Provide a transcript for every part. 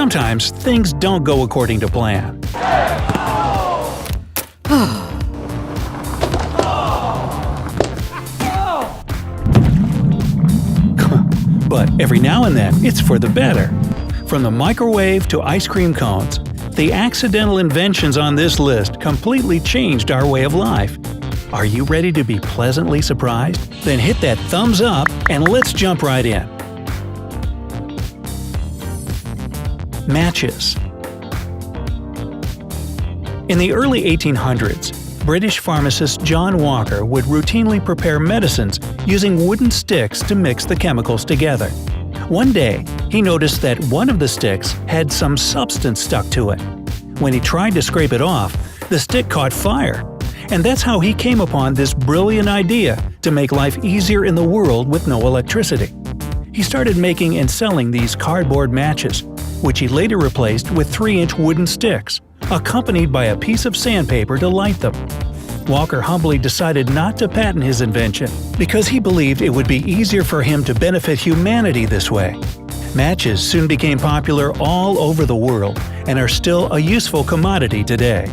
Sometimes things don't go according to plan. But every now and then, it's for the better. From the microwave to ice cream cones, the accidental inventions on this list completely changed our way of life. Are you ready to be pleasantly surprised? Then hit that thumbs up and let's jump right in. Matches. In the early 1800s, British pharmacist John Walker would routinely prepare medicines using wooden sticks to mix the chemicals together. One day, he noticed that one of the sticks had some substance stuck to it. When he tried to scrape it off, the stick caught fire. And that's how he came upon this brilliant idea to make life easier in the world with no electricity. He started making and selling these cardboard matches, which he later replaced with 3-inch wooden sticks, accompanied by a piece of sandpaper to light them. Walker humbly decided not to patent his invention because he believed it would be easier for him to benefit humanity this way. Matches soon became popular all over the world and are still a useful commodity today.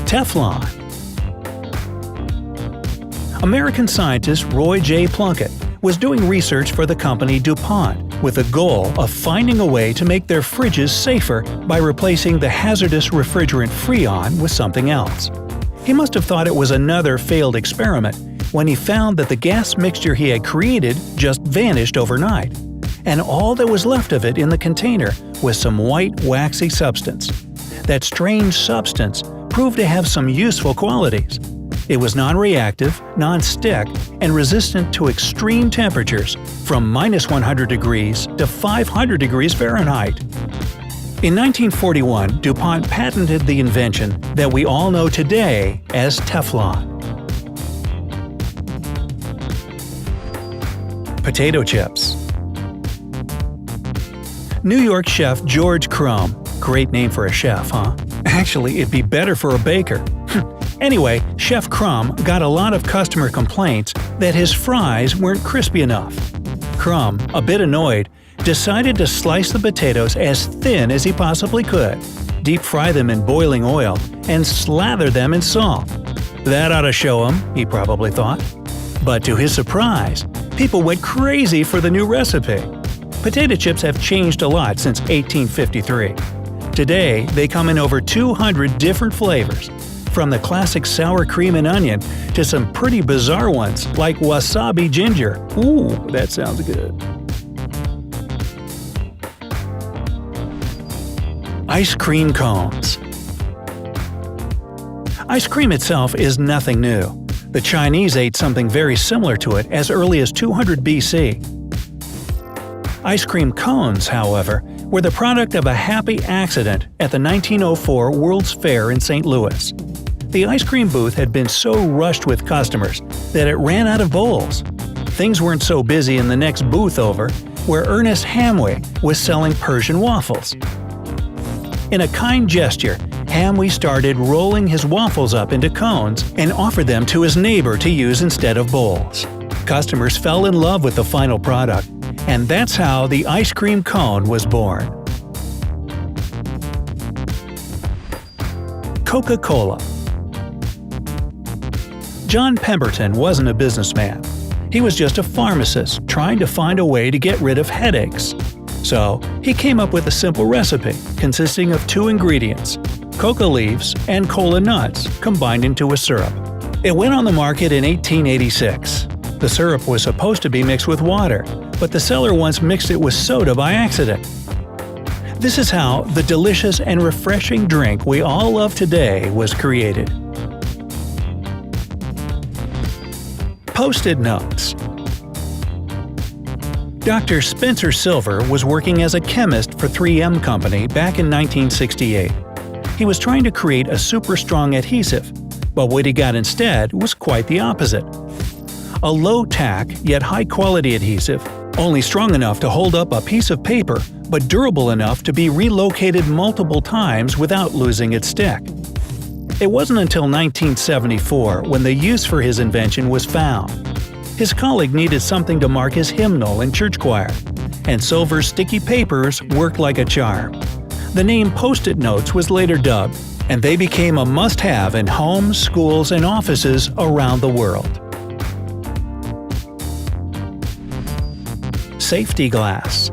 Teflon. American scientist Roy J. Plunkett was doing research for the company DuPont with the goal of finding a way to make their fridges safer by replacing the hazardous refrigerant Freon with something else. He must have thought it was another failed experiment when he found that the gas mixture he had created just vanished overnight, and all that was left of it in the container was some white, waxy substance. That strange substance proved to have some useful qualities. It was non-reactive, non-stick, and resistant to extreme temperatures from -100 degrees to 500 degrees Fahrenheit. In 1941, DuPont patented the invention that we all know today as Teflon. Potato chips. New York chef George Crumb, great name for a chef, huh? Actually, it'd be better for a baker. Anyway, Chef Crumb got a lot of customer complaints that his fries weren't crispy enough. Crumb, a bit annoyed, decided to slice the potatoes as thin as he possibly could, deep fry them in boiling oil, and slather them in salt. That ought to show him, he probably thought. But to his surprise, people went crazy for the new recipe. Potato chips have changed a lot since 1853. Today, they come in over 200 different flavors, from the classic sour cream and onion to some pretty bizarre ones like wasabi ginger. Ooh, that sounds good. Ice cream cones. Ice cream itself is nothing new. The Chinese ate something very similar to it as early as 200 BC. Ice cream cones, however, were the product of a happy accident at the 1904 World's Fair in St. Louis. The ice cream booth had been so rushed with customers that it ran out of bowls. Things weren't so busy in the next booth over, where Ernest Hamway was selling Persian waffles. In a kind gesture, Hamway started rolling his waffles up into cones and offered them to his neighbor to use instead of bowls. Customers fell in love with the final product, and that's how the ice cream cone was born. Coca-Cola. John Pemberton wasn't a businessman. He was just a pharmacist trying to find a way to get rid of headaches. So, he came up with a simple recipe consisting of 2 ingredients, coca leaves and cola nuts combined into a syrup. It went on the market in 1886. The syrup was supposed to be mixed with water, but the seller once mixed it with soda by accident. This is how the delicious and refreshing drink we all love today was created. Post-it notes. Dr. Spencer Silver was working as a chemist for 3M Company back in 1968. He was trying to create a super strong adhesive, but what he got instead was quite the opposite. A low-tack yet high-quality adhesive, only strong enough to hold up a piece of paper but durable enough to be relocated multiple times without losing its stick. It wasn't until 1974 when the use for his invention was found. His colleague needed something to mark his hymnal in church choir, and silver sticky papers worked like a charm. The name Post-it notes was later dubbed, and they became a must-have in homes, schools, and offices around the world. Safety glass.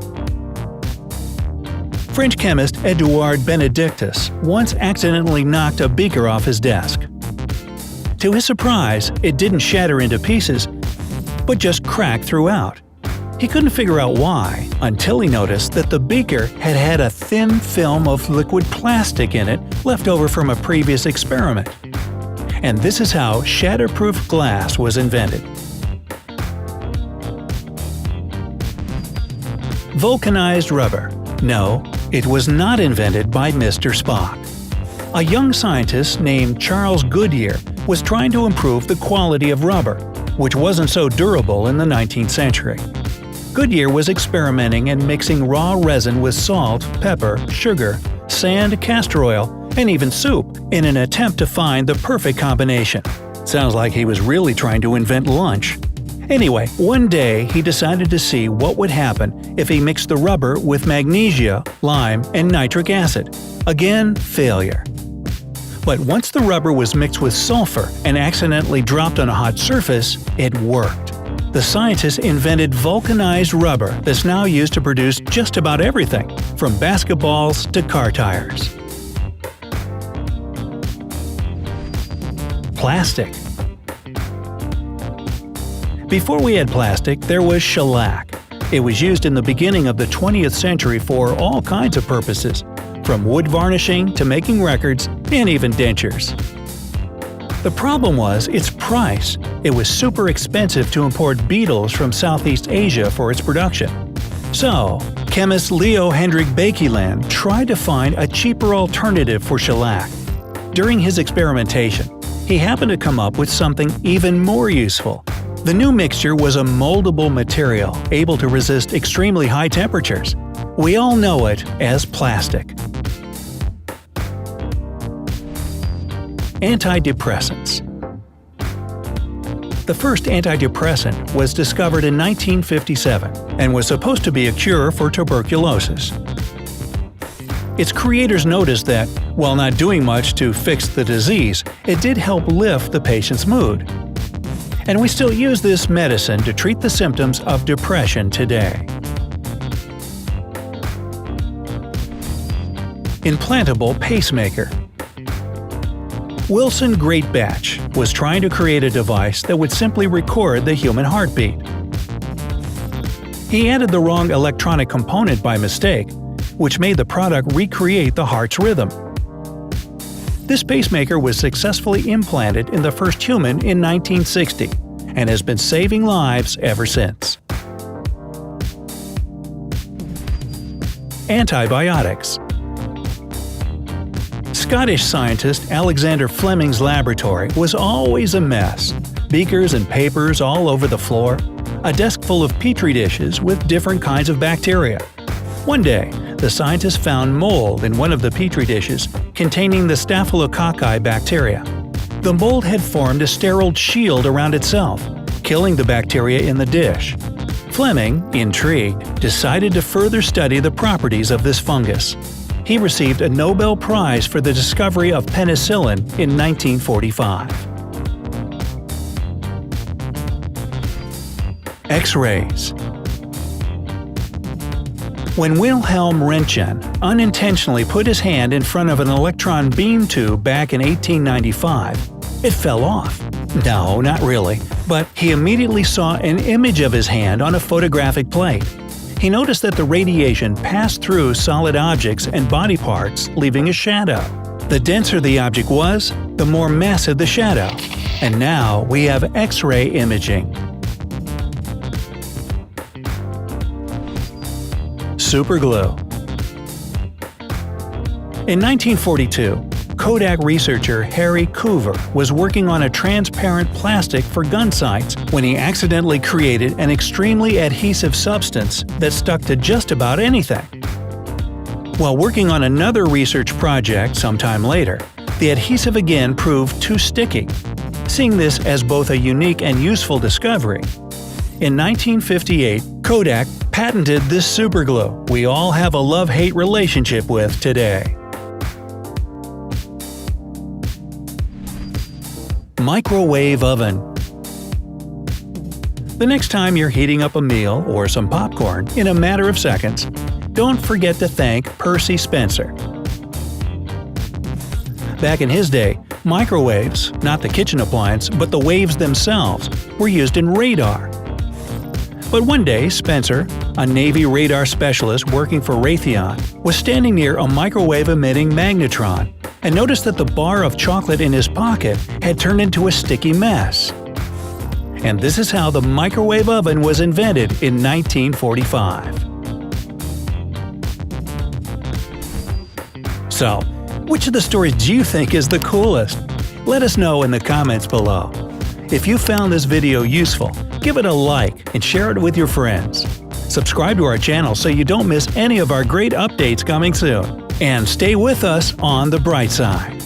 French chemist Édouard Benedictus once accidentally knocked a beaker off his desk. To his surprise, it didn't shatter into pieces, but just cracked throughout. He couldn't figure out why until he noticed that the beaker had a thin film of liquid plastic in it left over from a previous experiment. And this is how shatterproof glass was invented. Vulcanized rubber. No, it was not invented by Mr. Spock. A young scientist named Charles Goodyear was trying to improve the quality of rubber, which wasn't so durable in the 19th century. Goodyear was experimenting and mixing raw resin with salt, pepper, sugar, sand, castor oil, and even soup in an attempt to find the perfect combination. Sounds like he was really trying to invent lunch. Anyway, one day he decided to see what would happen if he mixed the rubber with magnesia, lime, and nitric acid. Again, failure. But once the rubber was mixed with sulfur and accidentally dropped on a hot surface, it worked. The scientists invented vulcanized rubber that's now used to produce just about everything, from basketballs to car tires. Plastic. Before we had plastic, there was shellac. It was used in the beginning of the 20th century for all kinds of purposes, from wood varnishing to making records and even dentures. The problem was its price. It was super expensive to import beetles from Southeast Asia for its production. So, chemist Leo Hendrik Baekeland tried to find a cheaper alternative for shellac. During his experimentation, he happened to come up with something even more useful. The new mixture was a moldable material able to resist extremely high temperatures. We all know it as plastic. Antidepressants. The first antidepressant was discovered in 1957 and was supposed to be a cure for tuberculosis. Its creators noticed that, while not doing much to fix the disease, it did help lift the patient's mood. And we still use this medicine to treat the symptoms of depression today. Implantable pacemaker. Wilson Greatbatch was trying to create a device that would simply record the human heartbeat. He added the wrong electronic component by mistake, which made the product recreate the heart's rhythm. This pacemaker was successfully implanted in the first human in 1960 and has been saving lives ever since. Antibiotics. Scottish scientist Alexander Fleming's laboratory was always a mess. Beakers and papers all over the floor, a desk full of petri dishes with different kinds of bacteria. One day, the scientists found mold in one of the petri dishes containing the Staphylococci bacteria. The mold had formed a sterile shield around itself, killing the bacteria in the dish. Fleming, intrigued, decided to further study the properties of this fungus. He received a Nobel Prize for the discovery of penicillin in 1945. X-rays. When Wilhelm Röntgen unintentionally put his hand in front of an electron beam tube back in 1895, it fell off. No, not really, but he immediately saw an image of his hand on a photographic plate. He noticed that the radiation passed through solid objects and body parts, leaving a shadow. The denser the object was, the more massive the shadow. And now we have X-ray imaging. Superglue. In 1942, Kodak researcher Harry Coover was working on a transparent plastic for gun sights when he accidentally created an extremely adhesive substance that stuck to just about anything. While working on another research project sometime later, the adhesive again proved too sticky. Seeing this as both a unique and useful discovery, In 1958, Kodak patented this superglue we all have a love-hate relationship with today. Microwave oven. The next time you're heating up a meal or some popcorn in a matter of seconds, don't forget to thank Percy Spencer. Back in his day, microwaves, not the kitchen appliance but the waves themselves, were used in radar. But one day, Spencer, a Navy radar specialist working for Raytheon, was standing near a microwave-emitting magnetron and noticed that the bar of chocolate in his pocket had turned into a sticky mess. And this is how the microwave oven was invented in 1945. So, which of the stories do you think is the coolest? Let us know in the comments below. If you found this video useful, give it a like and share it with your friends. Subscribe to our channel so you don't miss any of our great updates coming soon. And stay with us on the bright side.